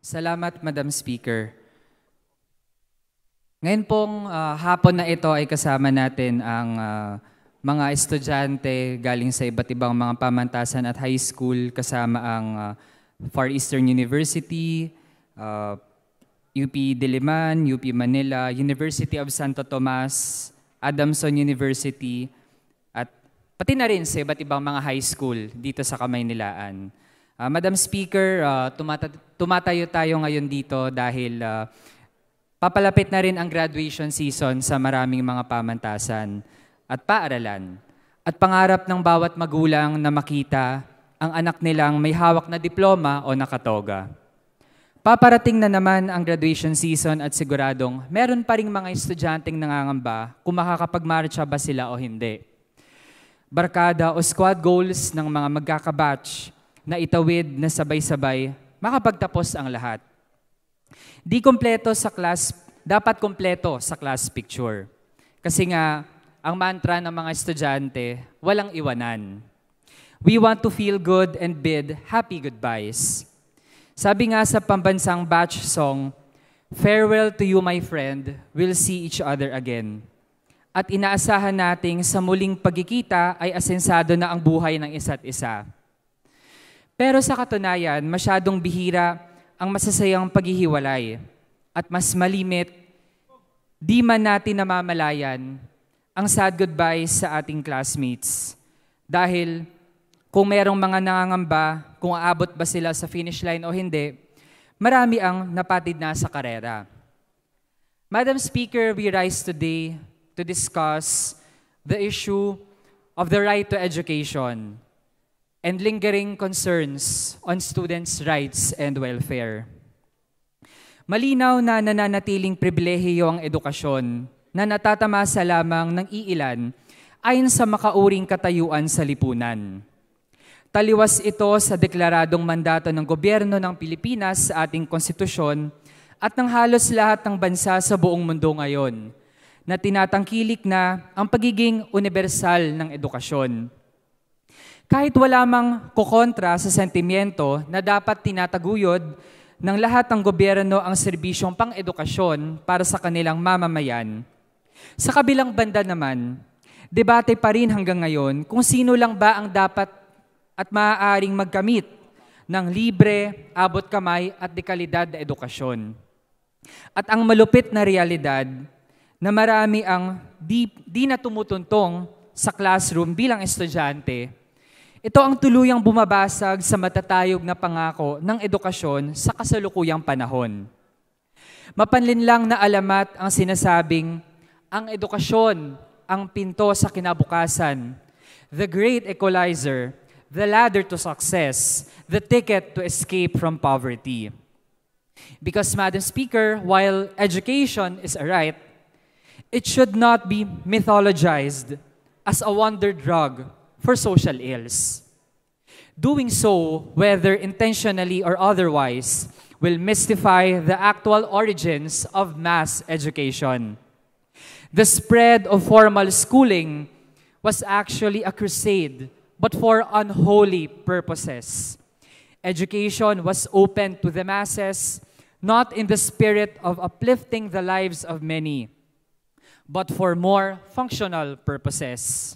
Salamat, Madam Speaker. Ngayon pong hapon na ito ay kasama natin ang mga estudyante galing sa iba't ibang mga pamantasan at high school kasama ang Far Eastern University, UP Diliman, UP Manila, University of Santo Tomas, Adamson University, at pati na rin sa iba't ibang mga high school dito sa Kamaynilaan. Madam Speaker, tumatayo tayo ngayon dito dahil papalapit na rin ang graduation season sa maraming mga pamantasan at paaralan. At pangarap ng bawat magulang na makita ang anak nilang may hawak na diploma o nakatoga. Paparating na naman ang graduation season at siguradong meron pa ring mga estudyanteng nangangamba kung makakapagmarcha ba sila o hindi. Barkada o squad goals ng mga magkakabatch na itawid na sabay-sabay, makapagtapos ang lahat. Dapat kompleto sa class picture. Kasi nga, ang mantra ng mga estudyante, walang iwanan. We want to feel good and bid happy goodbyes. Sabi nga sa pambansang batch song, farewell to you my friend, we'll see each other again. At inaasahan nating sa muling pagkikita ay asensado na ang buhay ng isa't isa. Pero sa katunayan, masyadong bihira ang masasayang paghihiwalay at mas malimit, di man natin namamalayan ang sad goodbyes sa ating classmates. Dahil kung merong mga nangangamba kung aabot ba sila sa finish line o hindi, marami ang napatid na sa karera. Madam Speaker, we rise today to discuss the issue of the right to education and lingering concerns on students' rights and welfare. Malinaw na nananatiling pribilehiyo ang edukasyon na natatamasa lamang ng iilan ayon sa makauring katayuan sa lipunan. Taliwas ito sa deklaradong mandato ng gobyerno ng Pilipinas sa ating konstitusyon at ng halos lahat ng bansa sa buong mundo ngayon na tinatangkilik na ang pagiging universal ng edukasyon. Kahit wala mang kukontra sa sentimiento na dapat tinataguyod ng lahat ng gobyerno ang serbisyong pang-edukasyon para sa kanilang mamamayan. Sa kabilang banda naman, debate pa rin hanggang ngayon kung sino lang ba ang dapat at maaaring magkamit ng libre, abot kamay at dekalidad na edukasyon. At ang malupit na realidad na marami ang di na tumutuntong sa classroom bilang estudyante, ito ang tuluyang bumabasag sa matatayog na pangako ng edukasyon sa kasalukuyang panahon. Mapanlinlang na alamat ang sinasabing, ang edukasyon ang pinto sa kinabukasan, the great equalizer, the ladder to success, the ticket to escape from poverty. Because, Madam Speaker, while education is a right, it should not be mythologized as a wonder drug for social ills. Doing so, whether intentionally or otherwise, will mystify the actual origins of mass education. The spread of formal schooling was actually a crusade, but for unholy purposes. Education was open to the masses, not in the spirit of uplifting the lives of many, but for more functional purposes.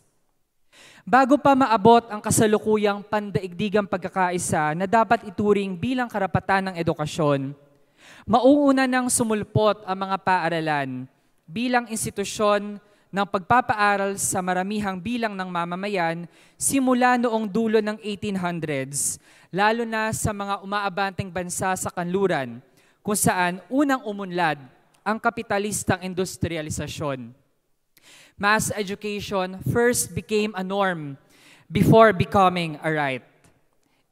Bago pa maabot ang kasalukuyang pandaigdigang pagkakaisa na dapat ituring bilang karapatan ng edukasyon, mauuna nang sumulpot ang mga paaralan bilang institusyon ng pagpapaaral sa maramihang bilang ng mamamayan simula noong dulo ng 1800s, lalo na sa mga umaabanteng bansa sa kanluran, kung saan unang umunlad ang kapitalistang industrialisasyon. Mass education first became a norm before becoming a right.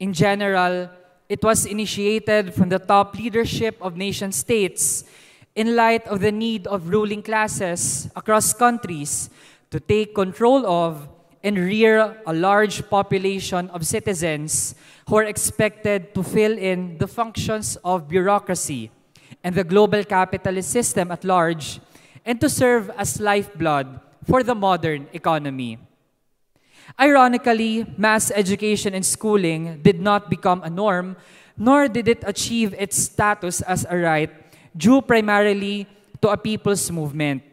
In general, it was initiated from the top leadership of nation-states in light of the need of ruling classes across countries to take control of and rear a large population of citizens who are expected to fill in the functions of bureaucracy and the global capitalist system at large and to serve as lifeblood for the modern economy. Ironically, mass education and schooling did not become a norm, nor did it achieve its status as a right, due primarily to a people's movement.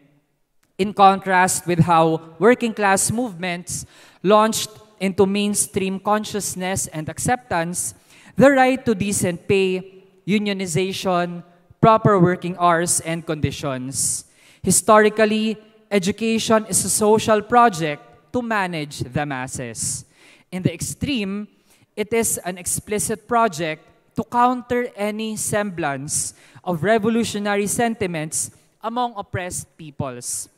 In contrast with how working class movements launched into mainstream consciousness and acceptance, the right to decent pay, unionization, proper working hours and conditions. Historically, education is a social project to manage the masses. In the extreme, it is an explicit project to counter any semblance of revolutionary sentiments among oppressed peoples,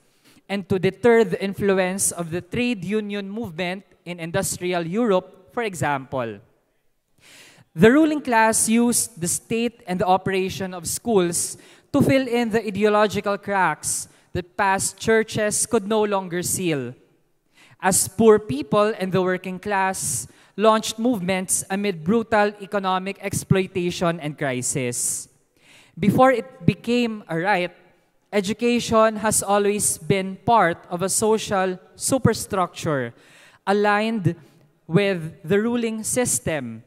and to deter the influence of the trade union movement in industrial Europe, for example. The ruling class used the state and the operation of schools to fill in the ideological cracks that past churches could no longer seal, as poor people and the working class launched movements amid brutal economic exploitation and crisis. Before it became a right, education has always been part of a social superstructure aligned with the ruling system,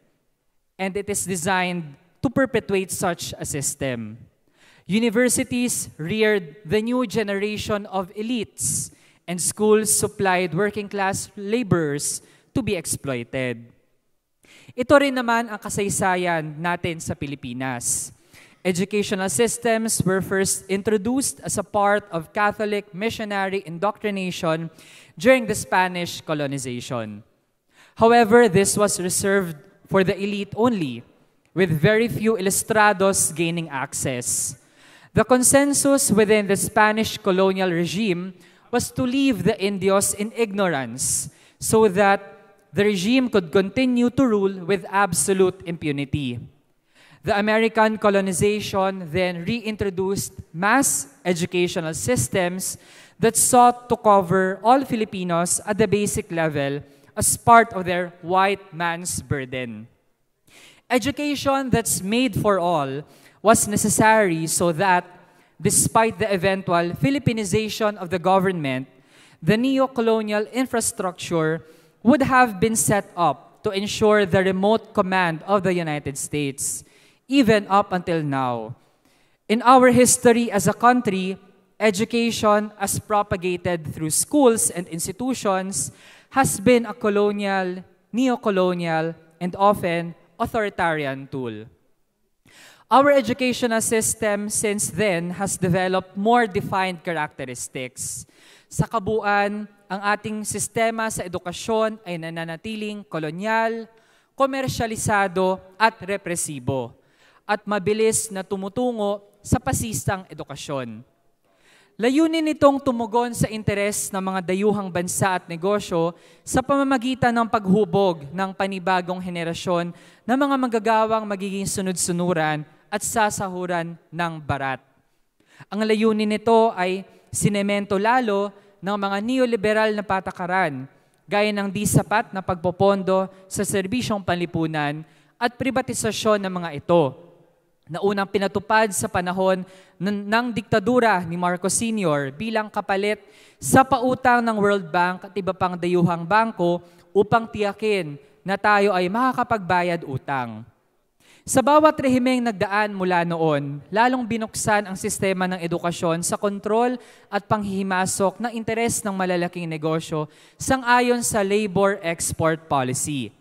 and it is designed to perpetuate such a system. Universities reared the new generation of elites, and schools supplied working-class laborers to be exploited. Ito rin naman ang kasaysayan natin sa Pilipinas. Educational systems were first introduced as a part of Catholic missionary indoctrination during the Spanish colonization. However, this was reserved for the elite only, with very few ilustrados gaining access. The consensus within the Spanish colonial regime was to leave the Indios in ignorance so that the regime could continue to rule with absolute impunity. The American colonization then reintroduced mass educational systems that sought to cover all Filipinos at the basic level as part of their white man's burden. Education that's made for all was necessary so that, despite the eventual Filipinization of the government, the neo-colonial infrastructure would have been set up to ensure the remote command of the United States, even up until now. In our history as a country, education as propagated through schools and institutions has been a colonial, neo-colonial, and often authoritarian tool. Our educational system since then has developed more defined characteristics. Sa kabuuan, ang ating sistema sa edukasyon ay nananatiling kolonyal, komersyalisado at represibo, at mabilis na tumutungo sa pasistang edukasyon. Layunin nitong tumugon sa interes ng mga dayuhang bansa at negosyo sa pamamagitan ng paghubog ng panibagong henerasyon ng mga manggagawang magiging sunod-sunuran at sasahuran ng barat. Ang layunin nito ay sinemento lalo ng mga neoliberal na patakaran, gaya ng di sapat na pagpopondo sa serbisyong panlipunan at privatisasyon ng mga ito, na unang pinatupad sa panahon ng diktadura ni Marcos Sr. bilang kapalit sa pautang ng World Bank at iba pang dayuhang bangko upang tiyakin na tayo ay makakapagbayad utang. Sa bawat rehimeng nagdaan mula noon, lalong binuksan ang sistema ng edukasyon sa kontrol at panghihimasok ng interes ng malalaking negosyo sang-ayon sa labor export policy.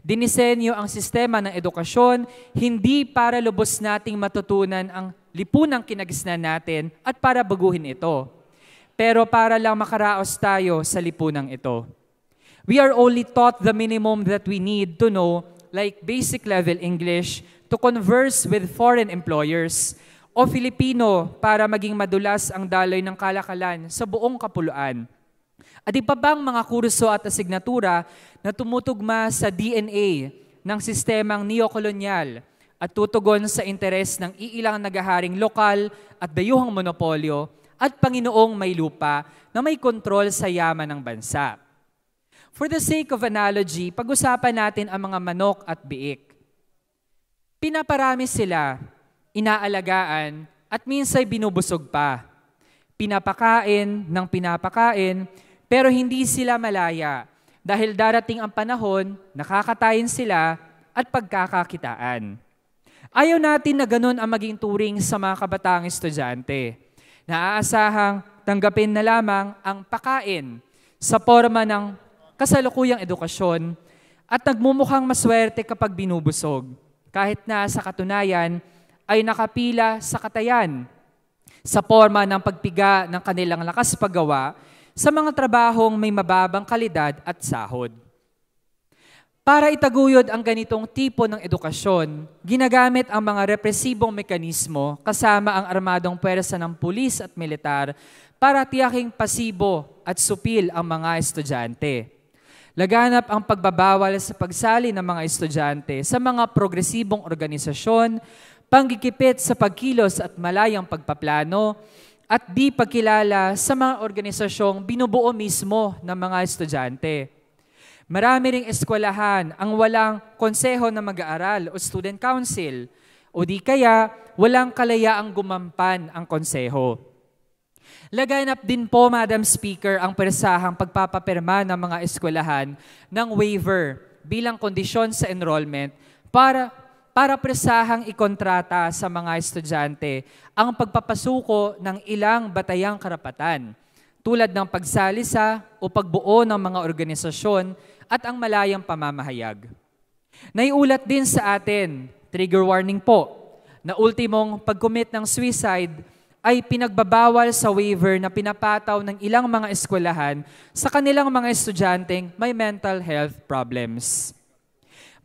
Dinisenyo ang sistema ng edukasyon hindi para lubos nating matutunan ang lipunang kinagisnan natin at para baguhin ito, pero para lang makaraos tayo sa lipunang ito. We are only taught the minimum that we need to know, like basic level English, to converse with foreign employers, o Filipino para maging madulas ang daloy ng kalakalan sa buong kapuluan. At iba pang mga kurso at asignatura na tumutugma sa DNA ng sistemang neokolonyal at tutugon sa interes ng iilang nagaharing lokal at dayuhang monopolyo at Panginoong may lupa na may kontrol sa yaman ng bansa. For the sake of analogy, pag-usapan natin ang mga manok at biik. Pinaparami sila, inaalagaan, at minsay binubusog pa. Pinapakain ng pinapakain, pero hindi sila malaya. dahil darating ang panahon, nakakatayin sila at pagkakakitaan. Ayaw natin na ganun ang maging turing sa mga kabataang estudyante. Naaasahang tanggapin na lamang ang pakain sa forma ng kasalukuyang edukasyon at nagmumukhang maswerte kapag binubusog, kahit na sa katunayan ay nakapila sa katayan sa forma ng pagpiga ng kanilang lakas paggawa sa mga trabahong may mababang kalidad at sahod. Para itaguyod ang ganitong tipo ng edukasyon, ginagamit ang mga represibong mekanismo kasama ang armadong puwersa ng pulis at militar para tiyaking pasibo at supil ang mga estudyante. Laganap ang pagbabawal sa pagsali ng mga estudyante sa mga progresibong organisasyon, panggigipit sa pagkilos at malayang pagpaplano, at di pagkilala sa mga organisasyong binubuo mismo ng mga estudyante. Marami ring eskwelahan ang walang konseho na mag-aaral o student council, o di kaya walang kalayaang gumampan ang konseho. Laganap din po, Madam Speaker, ang persahang pagpapapirma ng mga eskwelahan ng waiver bilang kondisyon sa enrollment para persahang ikontrata sa mga estudyante ang pagpapasuko ng ilang batayang karapatan, tulad ng pagsali sa o pagbuo ng mga organisasyon at ang malayang pamamahayag. Naiulat din sa atin, trigger warning po, na ultimong pag-commit ng suicide ay pinagbabawal sa waiver na pinapataw ng ilang mga eskwelahan sa kanilang mga estudyanteng may mental health problems.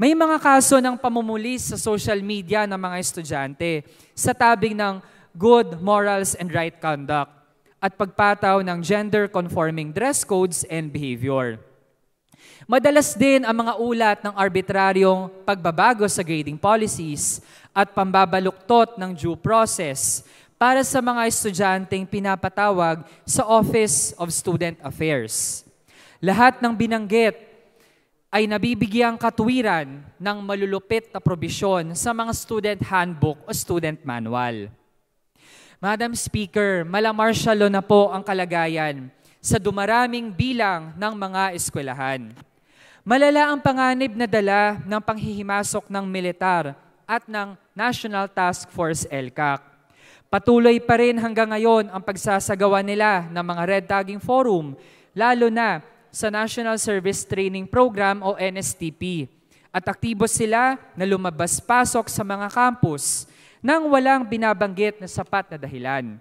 May mga kaso ng pamumulis sa social media ng mga estudyante sa tabing ng good morals and right conduct at pagpataw ng gender-conforming dress codes and behavior. Madalas din ang mga ulat ng arbitraryong pagbabago sa grading policies at pambabaluktot ng due process para sa mga estudyanteng pinapatawag sa Office of Student Affairs. Lahat ng binanggit ay nabibigyang katuwiran ng malulupit na probisyon sa mga student handbook o student manual. Madam Speaker, malamarsyalo na po ang kalagayan sa dumaraming bilang ng mga eskwelahan. Malala ang panganib na dala ng panghihimasok ng militar at ng National Task Force LCAC. Patuloy pa rin hanggang ngayon ang pagsasagawa nila ng mga red tagging forum, lalo na sa National Service Training Program o NSTP. At aktibo sila na lumabas-pasok sa mga campus nang walang binabanggit na sapat na dahilan.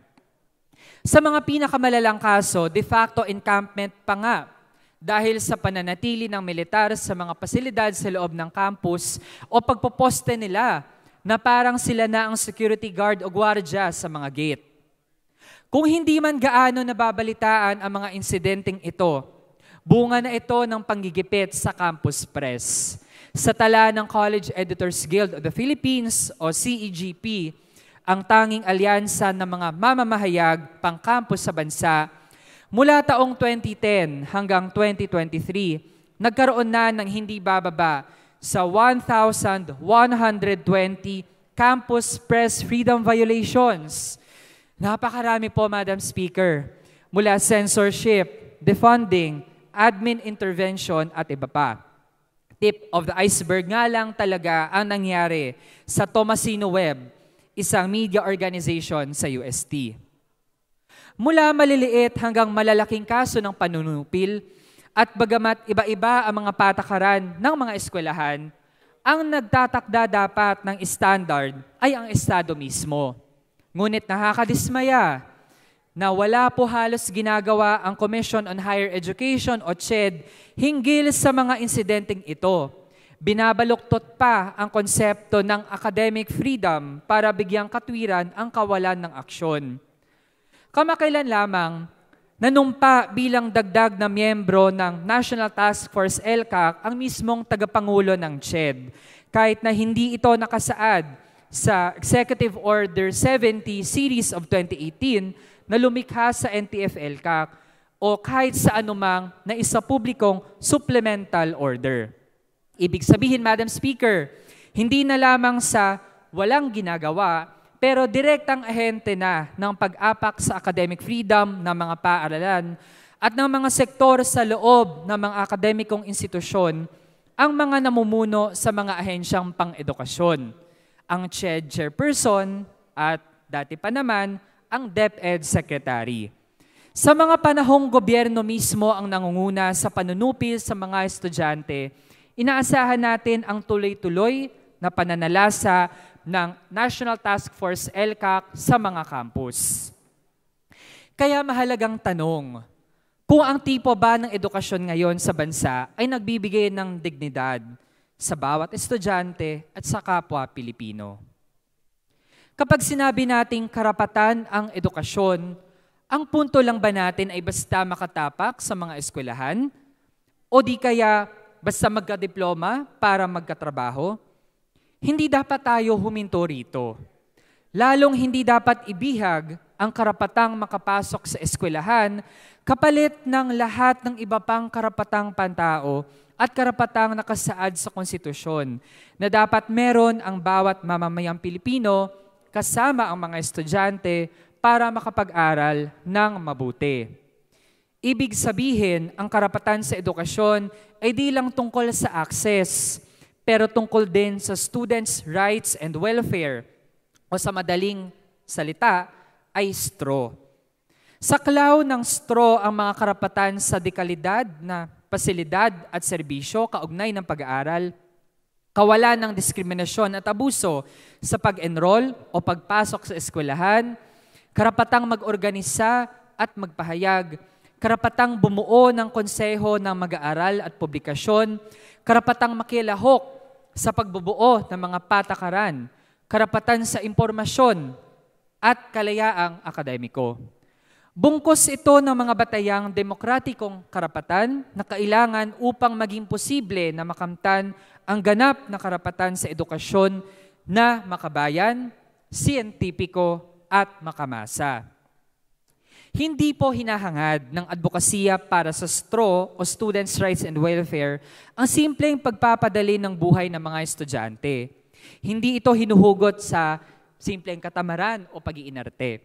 Sa mga pinakamalalang kaso, de facto encampment pa nga dahil sa pananatili ng militar sa mga pasilidad sa loob ng campus o pagpoposte nila na parang sila na ang security guard o gwardiya sa mga gate. Kung hindi man gaano nababalitaan ang mga insidenteng ito, bunga na ito ng panggigipit sa campus press. Sa tala ng College Editors Guild of the Philippines o CEGP, ang tanging alyansa ng mga mamamahayag pang-campus sa bansa, mula taong 2010 hanggang 2023, nagkaroon na ng hindi bababa sa 1,120 campus press freedom violations. Napakarami po, Madam Speaker, mula censorship, defunding, admin intervention at iba pa. Tip of the iceberg nga lang talaga ang nangyari sa Tomasino Web, isang media organization sa UST. Mula maliliit hanggang malalaking kaso ng panunupil, at bagamat iba-iba ang mga patakaran ng mga eskwelahan, ang nagtatakda dapat ng standard ay ang Estado mismo. Ngunit nakakadismaya na wala po halos ginagawa ang Commission on Higher Education o CHED hinggil sa mga insidenteng ito. Binabaluktot pa ang konsepto ng academic freedom para bigyang katwiran ang kawalan ng aksyon. Kamakailan lamang, nanumpa bilang dagdag na miyembro ng National Task Force LCAC ang mismong tagapangulo ng CHED, kahit na hindi ito nakasaad sa Executive Order 70 Series of 2018 na lumikha sa NTF-LCAC o kahit sa anumang na isa publikong supplemental order. Ibig sabihin, Madam Speaker, hindi na lamang sa walang ginagawa, pero direktang ahente na ng pag-apak sa academic freedom ng mga paaralan at ng mga sektor sa loob ng mga akademikong institusyon ang mga namumuno sa mga ahensyang pang-edukasyon, ang CHED Chairperson at dati pa naman ang DepEd Secretary. Sa mga panahong gobyerno mismo ang nangunguna sa panunupil sa mga estudyante, inaasahan natin ang tuloy-tuloy na pananalasa ng National Task Force LCAC sa mga campus. Kaya mahalagang tanong, kung ang tipo ba ng edukasyon ngayon sa bansa ay nagbibigay ng dignidad sa bawat estudyante at sa kapwa Pilipino. Kapag sinabi nating karapatan ang edukasyon, ang punto lang ba natin ay basta makatapak sa mga eskwelahan? O di kaya basta magka-diploma para magkatrabaho? Hindi dapat tayo huminto rito. Lalong hindi dapat ibihag ang karapatang makapasok sa eskwelahan kapalit ng lahat ng iba pang karapatang pantao at karapatang nakasaad sa konstitusyon na dapat meron ang bawat mamamayang Pilipino kasama ang mga estudyante para makapag-aral ng mabuti. Ibig sabihin, ang karapatan sa edukasyon ay di lang tungkol sa access, pero tungkol din sa students' rights and welfare, o sa madaling salita, ay STRO. Saklaw ng STRO ang mga karapatan sa dekalidad na pasilidad at serbisyo kaugnay ng pag-aaral, kawalan ng diskriminasyon at abuso sa pag-enroll o pagpasok sa eskwelahan, karapatang mag-organisa at magpahayag, karapatang bumuo ng konseho ng mag-aaral at publikasyon, karapatang makilahok sa pagbubuo ng mga patakaran, karapatan sa impormasyon at kalayaang akademiko. Bungkos ito ng mga batayang demokratikong karapatan na kailangan upang maging posible na makamtan ang ganap na karapatan sa edukasyon na makabayan, siyentipiko at makamasa. Hindi po hinahangad ng advokasya para sa STRO o Students' Rights and Welfare ang simpleng pagpapadali ng buhay ng mga estudyante. Hindi ito hinuhugot sa simpleng katamaran o pag-iinarte.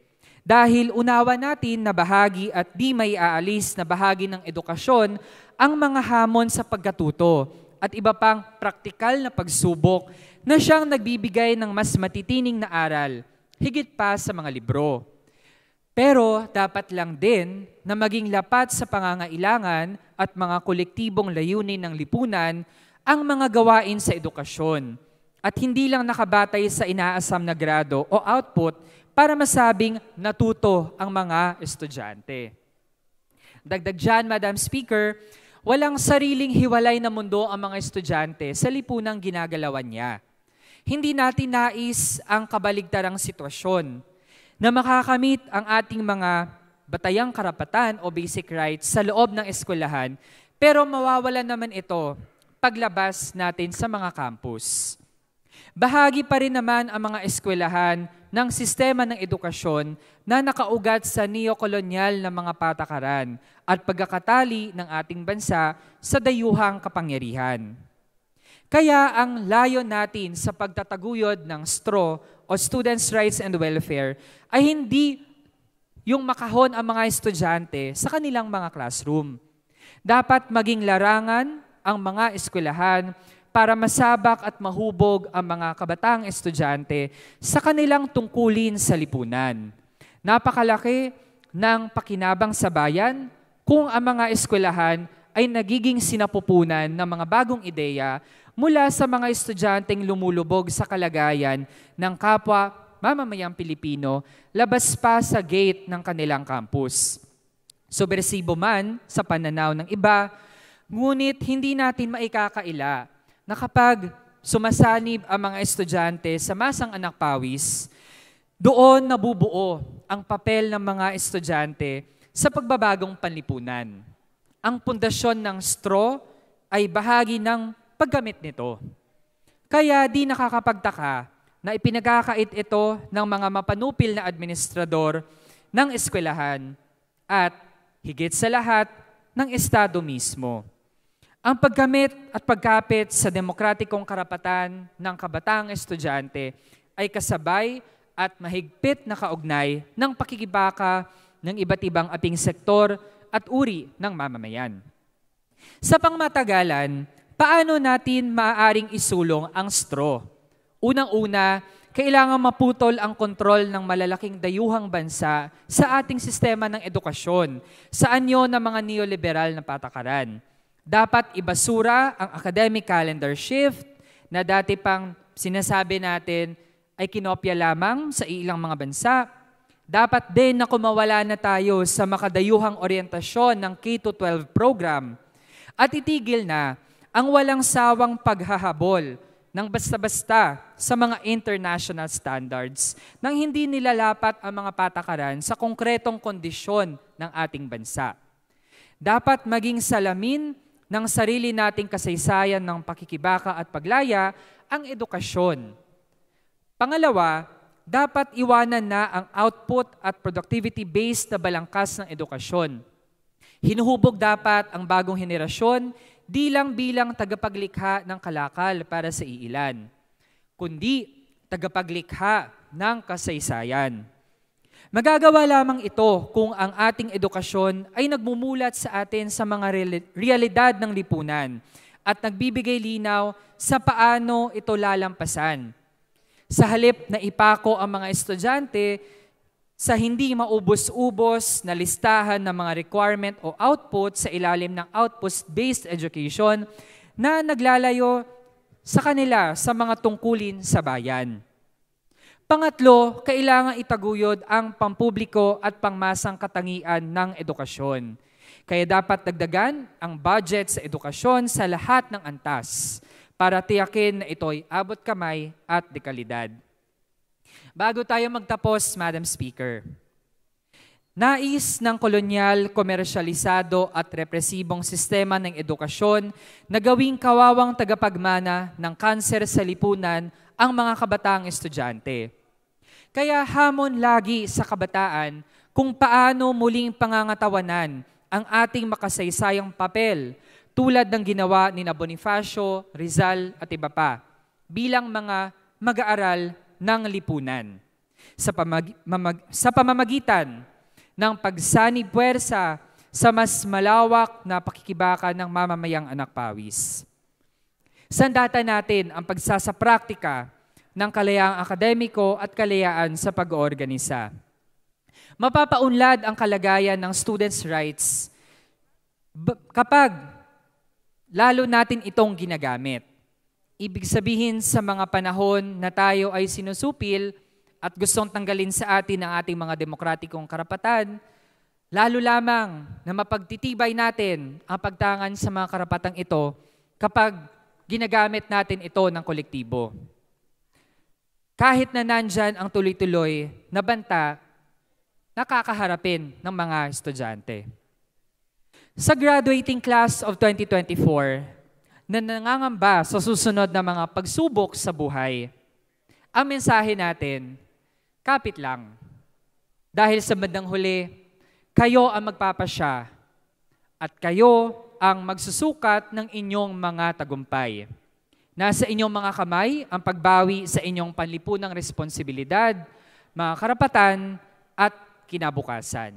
Dahil unawa natin na bahagi at di may aalis na bahagi ng edukasyon ang mga hamon sa pagkatuto at iba pang praktikal na pagsubok na siyang nagbibigay ng mas matitining na aral, higit pa sa mga libro. Pero dapat lang din na maging lapat sa pangangailangan at mga kolektibong layunin ng lipunan ang mga gawain sa edukasyon at hindi lang nakabatay sa inaasam na grado o output para masabing natuto ang mga estudyante. Dagdag dyan, Madam Speaker, walang sariling hiwalay na mundo ang mga estudyante sa lipunang ginagalawan niya. Hindi natin nais ang kabaligtarang sitwasyon na makakamit ang ating mga batayang karapatan o basic rights sa loob ng eskwelahan, pero mawawalan naman ito paglabas natin sa mga campus. Bahagi pa rin naman ang mga eskwelahan ng sistema ng edukasyon na nakaugat sa neokolonyal na mga patakaran at pagkakatali ng ating bansa sa dayuhang kapangyarihan. Kaya ang layon natin sa pagtataguyod ng STRO o Students' Rights and Welfare ay hindi yung makahon ang mga estudyante sa kanilang mga classroom. Dapat maging larangan ang mga eskwelahan para masabak at mahubog ang mga kabataang estudyante sa kanilang tungkulin sa lipunan. Napakalaki ng pakinabang sa bayan kung ang mga eskwelahan ay nagiging sinapupunan ng mga bagong ideya mula sa mga estudyanteng lumulubog sa kalagayan ng kapwa mamamayang Pilipino labas pa sa gate ng kanilang campus. Subversibo man sa pananaw ng iba, ngunit hindi natin maikakaila na kapag sumasanib ang mga estudyante sa masang anak pawis, doon nabubuo ang papel ng mga estudyante sa pagbabagong panlipunan. Ang pundasyon ng STRO ay bahagi ng paggamit nito. Kaya di nakakapagtaka na ipinagkakait ito ng mga mapanupil na administrador ng eskwelahan at higit sa lahat ng Estado mismo. Ang paggamit at pagkapit sa demokratikong karapatan ng kabataang estudyante ay kasabay at mahigpit na kaugnay ng pakikibaka ng iba't ibang aping sektor at uri ng mamamayan. Sa pangmatagalan, paano natin maaaring isulong ang straw? Unang-una, kailangan maputol ang kontrol ng malalaking dayuhang bansa sa ating sistema ng edukasyon sa anyo ng mga neoliberal na patakaran. Dapat ibasura ang academic calendar shift na dati pang sinasabi natin ay kinopya lamang sa ilang mga bansa. Dapat din na kumawala na tayo sa makadayuhang oryentasyon ng K-12 program at itigil na ang walang sawang paghahabol ng basta-basta sa mga international standards nang hindi nilalapat ang mga patakaran sa konkretong kondisyon ng ating bansa. Dapat maging salamin ng sarili nating kasaysayan ng pakikibaka at paglaya ang edukasyon. Pangalawa, dapat iwanan na ang output at productivity-based na balangkas ng edukasyon. Hinuhubog dapat ang bagong henerasyon di lang bilang tagapaglikha ng kalakal para sa iilan, kundi tagapaglikha ng kasaysayan. Magagawa lamang ito kung ang ating edukasyon ay nagmumulat sa atin sa mga realidad ng lipunan at nagbibigay linaw sa paano ito lalampasan. Sa halip na ipako ang mga estudyante sa hindi maubos-ubos na listahan ng mga requirement o output sa ilalim ng output-based education na naglalayo sa kanila sa mga tungkulin sa bayan. Pangatlo, kailangan itaguyod ang pampubliko at pangmasang katangian ng edukasyon. Kaya dapat dagdagan ang budget sa edukasyon sa lahat ng antas para tiyakin na ito'y abot kamay at dekalidad. Bago tayo magtapos, Madam Speaker, nais ng kolonyal, komersyalisado at represibong sistema ng edukasyon na gawing kawawang tagapagmana ng kanser sa lipunan ang mga kabataang estudyante. Kaya hamon lagi sa kabataan kung paano muling pangangatawanan ang ating makasaysayang papel tulad ng ginawa ni Bonifacio, Rizal at iba pa bilang mga mag-aaral ng lipunan sa pamamagitan ng pagsanib puwersa sa mas malawak na pakikibaka ng mamamayang anak pawis. Sandata natin ang pagsasapraktika ng kalayaang akademiko at kalayaan sa pag-oorganisa. Mapapaunlad ang kalagayan ng students' rights kapag lalo natin itong ginagamit. Ibig sabihin sa mga panahon na tayo ay sinusupil at gustong tanggalin sa atin ang ating mga demokratikong karapatan, lalo lamang na mapagtitibay natin ang pagtangan sa mga karapatang ito kapag ginagamit natin ito ng kolektibo. Kahit na nandyan ang tuloy-tuloy na banta na kakaharapin ng mga estudyante. Sa graduating class of 2024, na nangangamba sa susunod na mga pagsubok sa buhay, ang mensahe natin, kapit lang. Dahil sa bandang huli, kayo ang magpapasya at kayo ang magsusukat ng inyong mga tagumpay. Nasa inyong mga kamay ang pagbawi sa inyong panlipunang responsibilidad, mga karapatan at kinabukasan.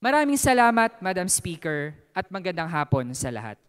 Maraming salamat, Madam Speaker, at magandang hapon sa lahat.